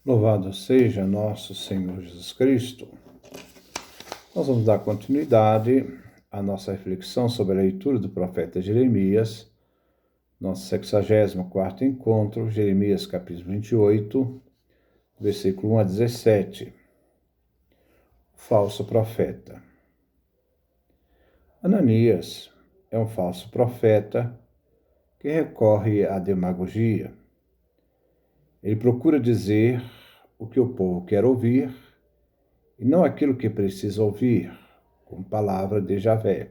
Louvado seja nosso Senhor Jesus Cristo. Nós vamos dar continuidade à nossa reflexão sobre a leitura do profeta Jeremias, nosso 64º encontro, Jeremias capítulo 28, versículo 1 a 17. O falso profeta. Ananias é um falso profeta que recorre à demagogia. Ele procura dizer o que o povo quer ouvir e não aquilo que precisa ouvir, com palavra de Javé.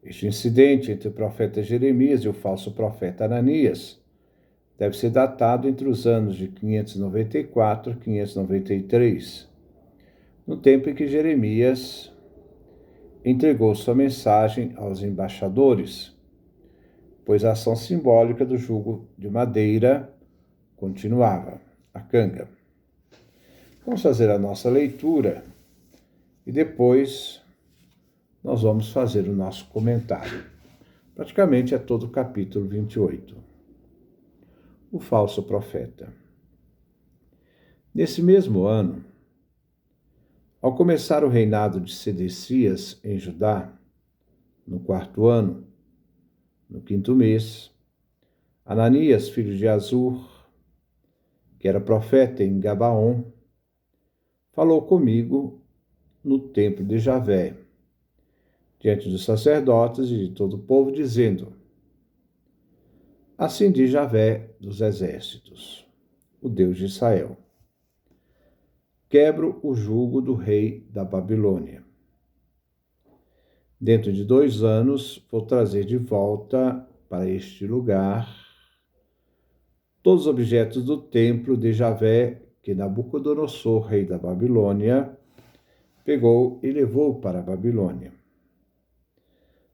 Este incidente entre o profeta Jeremias e o falso profeta Ananias deve ser datado entre os anos de 594 e 593, no tempo em que Jeremias entregou sua mensagem aos embaixadores, pois a ação simbólica do jugo de madeira continuava, a canga. Vamos fazer a nossa leitura e depois nós vamos fazer o nosso comentário. Praticamente é todo o capítulo 28. O falso profeta. Nesse mesmo ano, ao começar o reinado de Sedecias em Judá, no 4º ano, no 5º mês, Ananias, filho de Azur, que era profeta em Gabaon, falou comigo no templo de Javé, diante dos sacerdotes e de todo o povo, dizendo: Assim diz Javé dos exércitos, o Deus de Israel: Quebro o jugo do rei da Babilônia. Dentro de 2 anos vou trazer de volta para este lugar todos os objetos do templo de Javé que Nabucodonosor, rei da Babilônia, pegou e levou para a Babilônia.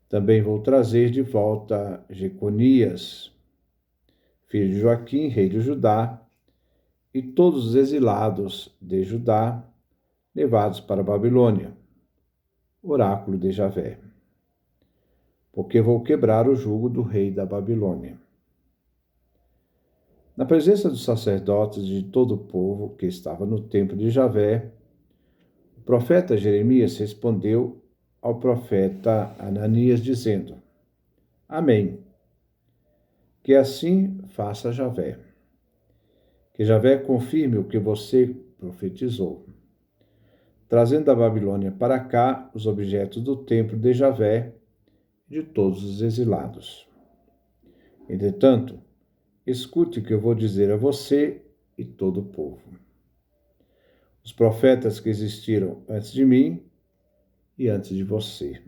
Também vou trazer de volta Jeconias, filho de Joaquim, rei de Judá, e todos os exilados de Judá, levados para a Babilônia, oráculo de Javé, porque vou quebrar o jugo do rei da Babilônia. Na presença dos sacerdotes e de todo o povo que estava no templo de Javé, o profeta Jeremias respondeu ao profeta Ananias, dizendo: Amém. Que assim faça Javé. Que Javé confirme o que você profetizou, trazendo da Babilônia para cá os objetos do templo de Javé e de todos os exilados. Entretanto, escute o que eu vou dizer a você e todo o povo. Os profetas que existiram antes de mim e antes de você,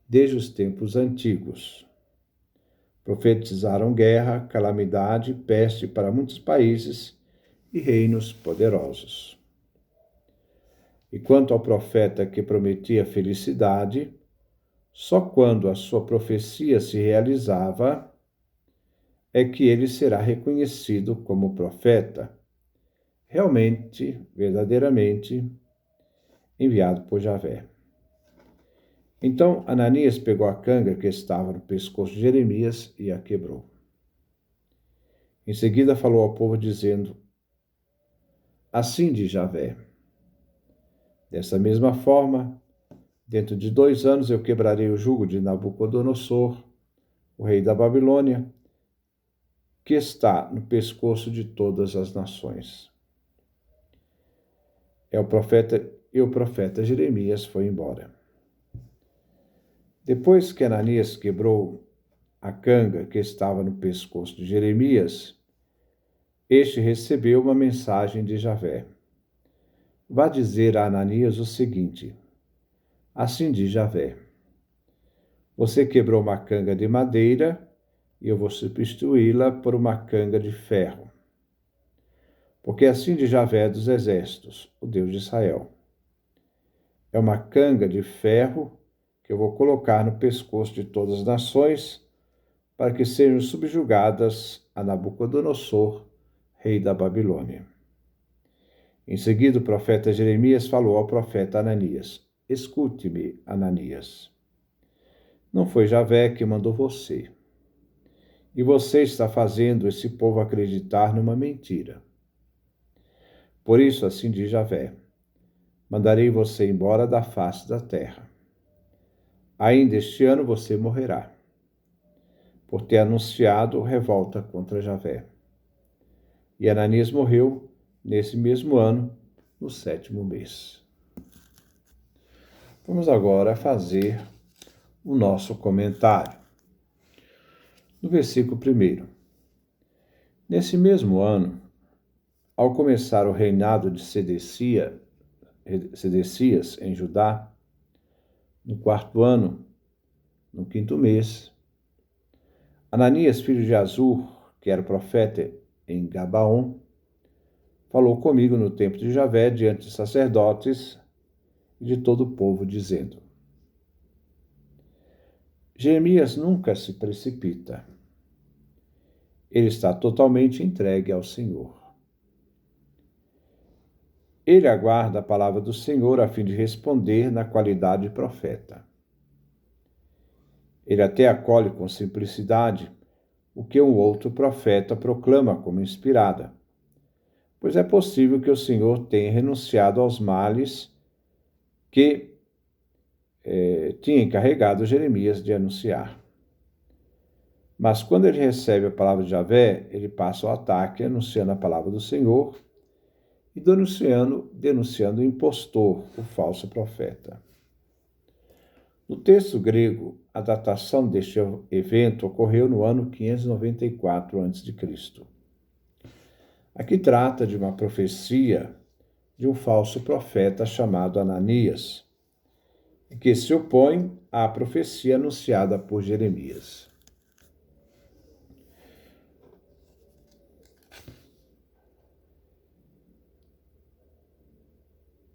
desde os tempos antigos, profetizaram guerra, calamidade e peste para muitos países e reinos poderosos. E quanto ao profeta que prometia felicidade, só quando a sua profecia se realizava é que ele será reconhecido como profeta, realmente, verdadeiramente, enviado por Javé. Então Ananias pegou a canga que estava no pescoço de Jeremias e a quebrou. Em seguida falou ao povo dizendo: Assim diz Javé: Dessa mesma forma, dentro de 2 anos eu quebrarei o jugo de Nabucodonosor, o rei da Babilônia, que está no pescoço de todas as nações. O profeta Jeremias foi embora. Depois que Ananias quebrou a canga que estava no pescoço de Jeremias, este recebeu uma mensagem de Javé: Vá dizer a Ananias o seguinte: Assim diz Javé: Você quebrou uma canga de madeira e eu vou substituí-la por uma canga de ferro. Porque assim diz Javé dos exércitos, o Deus de Israel: É uma canga de ferro que eu vou colocar no pescoço de todas as nações, para que sejam subjugadas a Nabucodonosor, rei da Babilônia. Em seguida, o profeta Jeremias falou ao profeta Ananias: Escute-me, Ananias. Não foi Javé que mandou você. E você está fazendo esse povo acreditar numa mentira. Por isso, assim diz Javé, mandarei você embora da face da terra. Ainda este ano você morrerá, por ter anunciado revolta contra Javé. E Ananias morreu nesse mesmo ano, no 7º mês. Vamos agora fazer o nosso comentário. No versículo 1. Nesse mesmo ano, ao começar o reinado de Sedecias em Judá, no 4º ano, no 5º mês, Ananias, filho de Azur, que era profeta em Gabaon, falou comigo no templo de Javé, diante dos sacerdotes e de todo o povo, dizendo: Jeremias nunca se precipita. Ele está totalmente entregue ao Senhor. Ele aguarda a palavra do Senhor a fim de responder na qualidade de profeta. Ele até acolhe com simplicidade o que um outro profeta proclama como inspirada, pois é possível que o Senhor tenha renunciado aos males que tinha encarregado Jeremias de anunciar. Mas quando ele recebe a palavra de Javé, ele passa ao ataque, anunciando a palavra do Senhor e denunciando o impostor, o falso profeta. No texto grego, a datação deste evento ocorreu no ano 594 a.C. Aqui trata de uma profecia de um falso profeta chamado Ananias, que se opõe à profecia anunciada por Jeremias.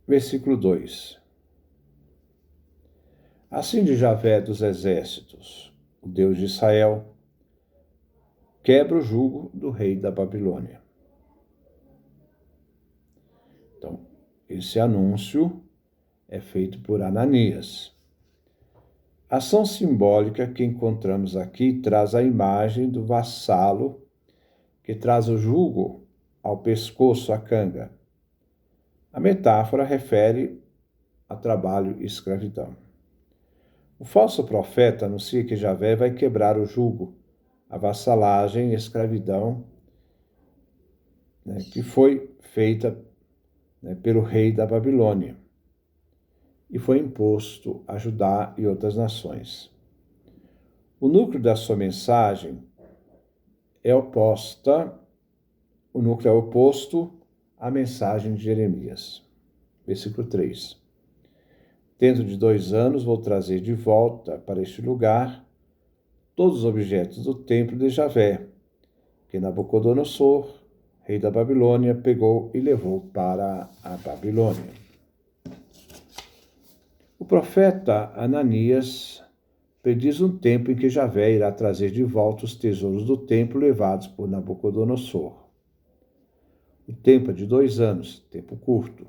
Versículo 2. Assim diz Javé dos exércitos, o Deus de Israel, quebra o jugo do rei da Babilônia. Então, esse anúncio é feito por Ananias. A ação simbólica que encontramos aqui traz a imagem do vassalo que traz o jugo ao pescoço, a canga. A metáfora refere a trabalho e escravidão. O falso profeta anuncia que Javé vai quebrar o jugo, a vassalagem e escravidão, que foi feita pelo rei da Babilônia e foi imposto a Judá e outras nações. O núcleo da sua mensagem é oposto à mensagem de Jeremias. Versículo 3. Dentro de 2 anos vou trazer de volta para este lugar todos os objetos do templo de Javé, que Nabucodonosor, rei da Babilônia, pegou e levou para a Babilônia. O profeta Ananias prediz um tempo em que Javé irá trazer de volta os tesouros do templo levados por Nabucodonosor. O tempo é de 2 anos, tempo curto.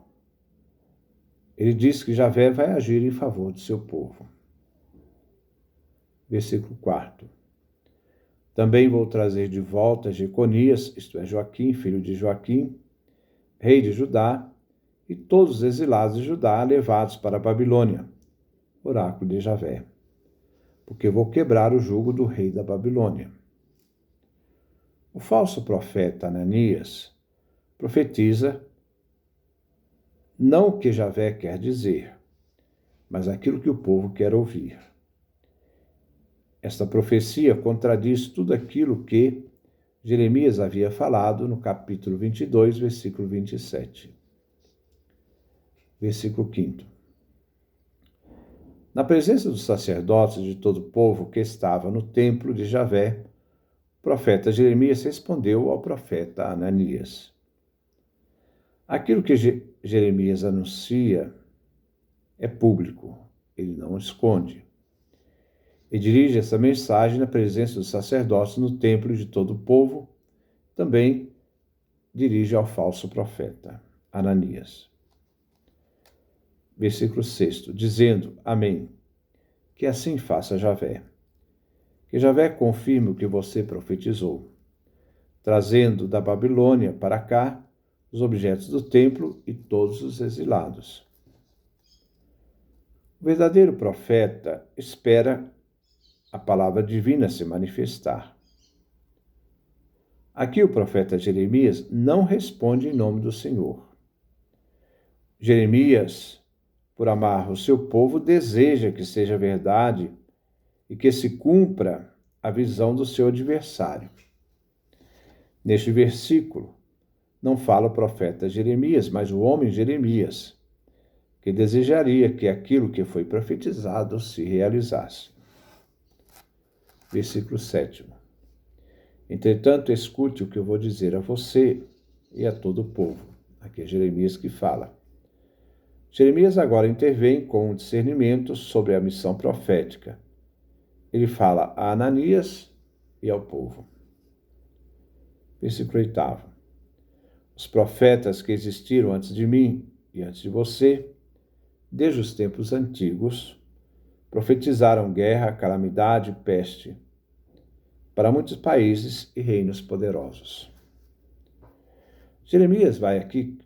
Ele diz que Javé vai agir em favor do seu povo. Versículo 4. Também vou trazer de volta Jeconias, isto é, Joaquim, filho de Joaquim, rei de Judá, e todos os exilados de Judá levados para a Babilônia, oráculo de Javé, porque vou quebrar o jugo do rei da Babilônia. O falso profeta Ananias profetiza não o que Javé quer dizer, mas aquilo que o povo quer ouvir. Esta profecia contradiz tudo aquilo que Jeremias havia falado no capítulo 22, versículo 27. Versículo 5. Na presença dos sacerdotes e de todo o povo que estava no templo de Javé, o profeta Jeremias respondeu ao profeta Ananias: aquilo que Jeremias anuncia é público, ele não esconde. E dirige essa mensagem na presença dos sacerdotes no templo de todo o povo, também dirige ao falso profeta Ananias. Versículo 6, dizendo: Amém. Que assim faça Javé. Que Javé confirme o que você profetizou, trazendo da Babilônia para cá os objetos do templo e todos os exilados. O verdadeiro profeta espera a palavra divina se manifestar. Aqui o profeta Jeremias não responde em nome do Senhor. Jeremias, por amar o seu povo, deseja que seja verdade e que se cumpra a visão do seu adversário. Neste versículo, não fala o profeta Jeremias, mas o homem Jeremias, que desejaria que aquilo que foi profetizado se realizasse. Versículo 7. Entretanto, escute o que eu vou dizer a você e a todo o povo. Aqui é Jeremias que fala. Jeremias agora intervém com um discernimento sobre a missão profética. Ele fala a Ananias e ao povo. Versículo 8. Os profetas que existiram antes de mim e antes de você, desde os tempos antigos, profetizaram guerra, calamidade e peste para muitos países e reinos poderosos. Jeremias vai aqui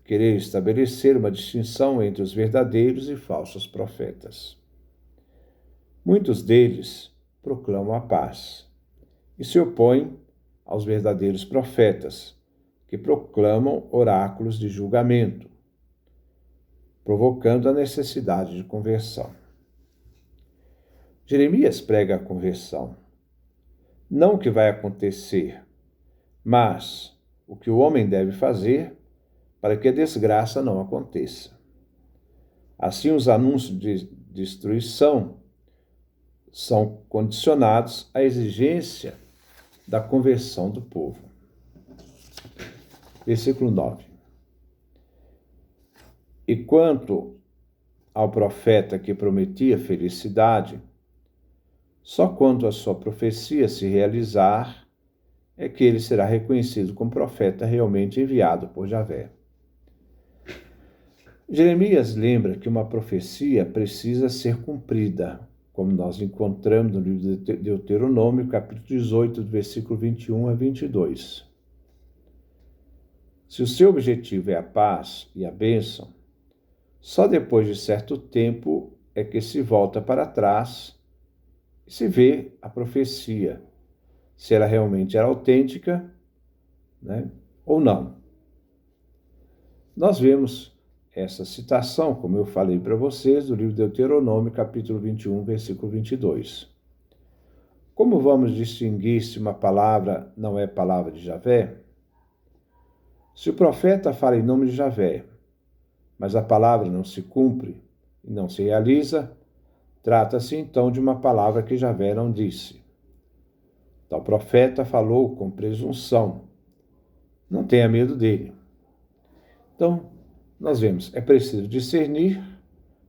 querer estabelecer uma distinção entre os verdadeiros e falsos profetas. Muitos deles proclamam a paz e se opõem aos verdadeiros profetas, que proclamam oráculos de julgamento, provocando a necessidade de conversão. Jeremias prega a conversão, não o que vai acontecer, mas o que o homem deve fazer para que a desgraça não aconteça. Assim, os anúncios de destruição são condicionados à exigência da conversão do povo. Versículo 9. E quanto ao profeta que prometia felicidade, só quando a sua profecia se realizar é que ele será reconhecido como profeta realmente enviado por Javé. Jeremias lembra que uma profecia precisa ser cumprida, como nós encontramos no livro de Deuteronômio, capítulo 18, do versículo 21 a 22. Se o seu objetivo é a paz e a bênção, só depois de certo tempo é que se volta para trás e se vê a profecia, se ela realmente era autêntica, ou não. Nós vemos essa citação, como eu falei para vocês, do livro de Deuteronômio, capítulo 21, versículo 22. Como vamos distinguir se uma palavra não é palavra de Javé? Se o profeta fala em nome de Javé, mas a palavra não se cumpre e não se realiza, trata-se então de uma palavra que Javé não disse. Tal profeta falou com presunção. Não tenha medo dele. Então, nós vemos, é preciso discernir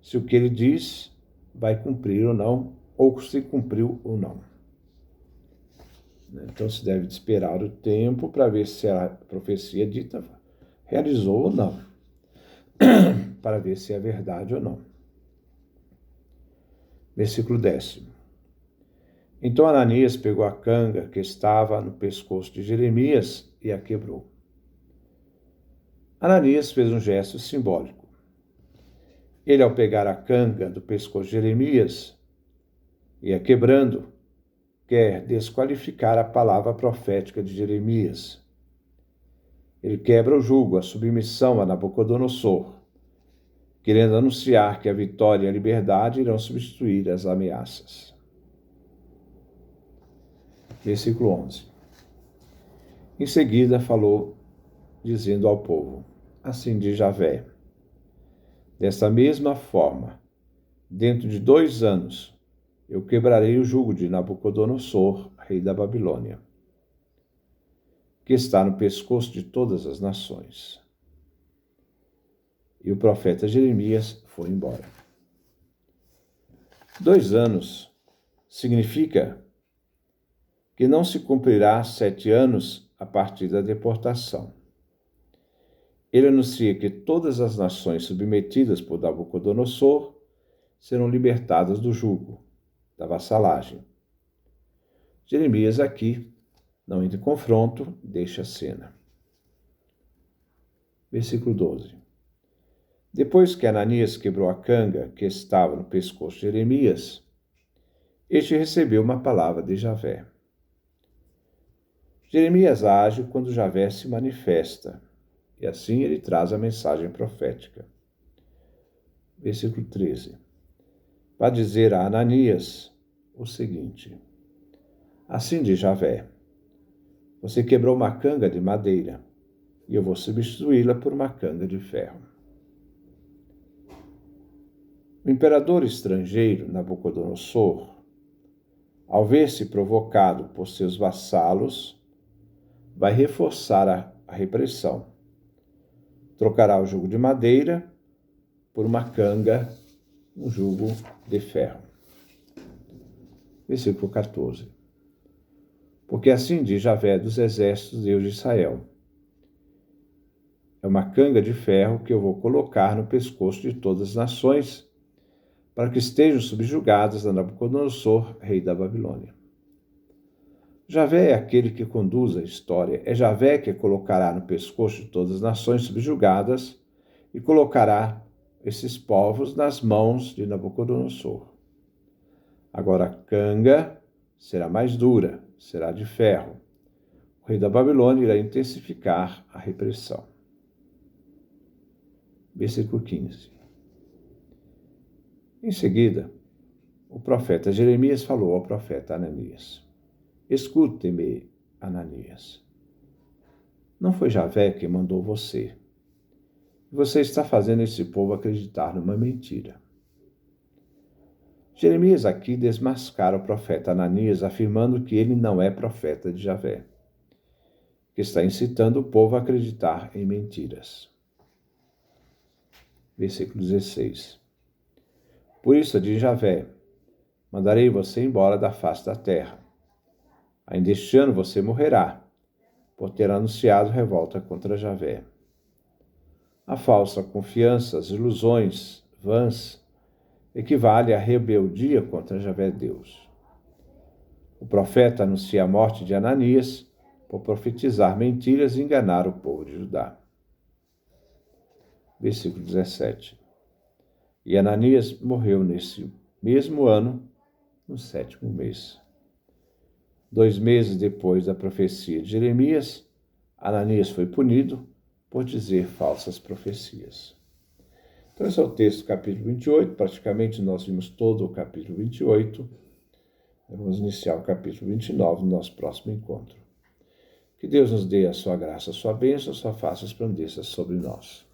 se o que ele diz vai cumprir ou não, ou se cumpriu ou não. Então, se deve esperar o tempo para ver se a profecia dita realizou ou não, para ver se é verdade ou não. Versículo 10. Então Ananias pegou a canga que estava no pescoço de Jeremias e a quebrou. Ananias fez um gesto simbólico. Ele, ao pegar a canga do pescoço de Jeremias e a quebrando, quer desqualificar a palavra profética de Jeremias. Ele quebra o jugo, a submissão a Nabucodonosor, querendo anunciar que a vitória e a liberdade irão substituir as ameaças. Versículo 11. Em seguida falou, dizendo ao povo, assim diz Javé, dessa mesma forma, dentro de 2 anos, eu quebrarei o jugo de Nabucodonosor, rei da Babilônia, que está no pescoço de todas as nações. E o profeta Jeremias foi embora. 2 anos significa que não se cumprirá 7 anos a partir da deportação. Ele anuncia que todas as nações submetidas por Nabucodonosor serão libertadas do jugo, da vassalagem. Jeremias aqui não entra em confronto, deixa a cena. Versículo 12. Depois que Ananias quebrou a canga que estava no pescoço de Jeremias, este recebeu uma palavra de Javé. Jeremias age quando Javé se manifesta, e assim ele traz a mensagem profética. Versículo 13. Vai dizer a Ananias o seguinte: assim diz Javé, você quebrou uma canga de madeira, e eu vou substituí-la por uma canga de ferro. O imperador estrangeiro, Nabucodonosor, ao ver-se provocado por seus vassalos, vai reforçar a repressão. Trocará o jugo de madeira por uma canga, um jugo de ferro. Versículo 14. Porque assim diz Javé dos exércitos, Deus de Israel: é uma canga de ferro que eu vou colocar no pescoço de todas as nações, para que estejam subjugadas a Nabucodonosor, rei da Babilônia. Javé é aquele que conduz a história. É Javé que colocará no pescoço de todas as nações subjugadas e colocará esses povos nas mãos de Nabucodonosor. Agora a canga será mais dura, será de ferro. O rei da Babilônia irá intensificar a repressão. Versículo 15. Em seguida, o profeta Jeremias falou ao profeta Ananias: escute-me, Ananias. Não foi Javé que mandou você. Você está fazendo esse povo acreditar numa mentira. Jeremias aqui desmascara o profeta Ananias, afirmando que ele não é profeta de Javé, que está incitando o povo a acreditar em mentiras. Versículo 16. Por isso, diz Javé, mandarei você embora da face da terra. Ainda este ano você morrerá, por ter anunciado revolta contra Javé. A falsa confiança, as ilusões vãs, equivale à rebeldia contra Javé Deus. O profeta anuncia a morte de Ananias por profetizar mentiras e enganar o povo de Judá. Versículo 17. E Ananias morreu nesse mesmo ano, no 7º mês. 2 meses depois da profecia de Jeremias, Ananias foi punido por dizer falsas profecias. Então, esse é o texto do capítulo 28. Praticamente nós vimos todo o capítulo 28. Vamos iniciar o capítulo 29 no nosso próximo encontro. Que Deus nos dê a sua graça, a sua bênção, a sua face resplandeça sobre nós.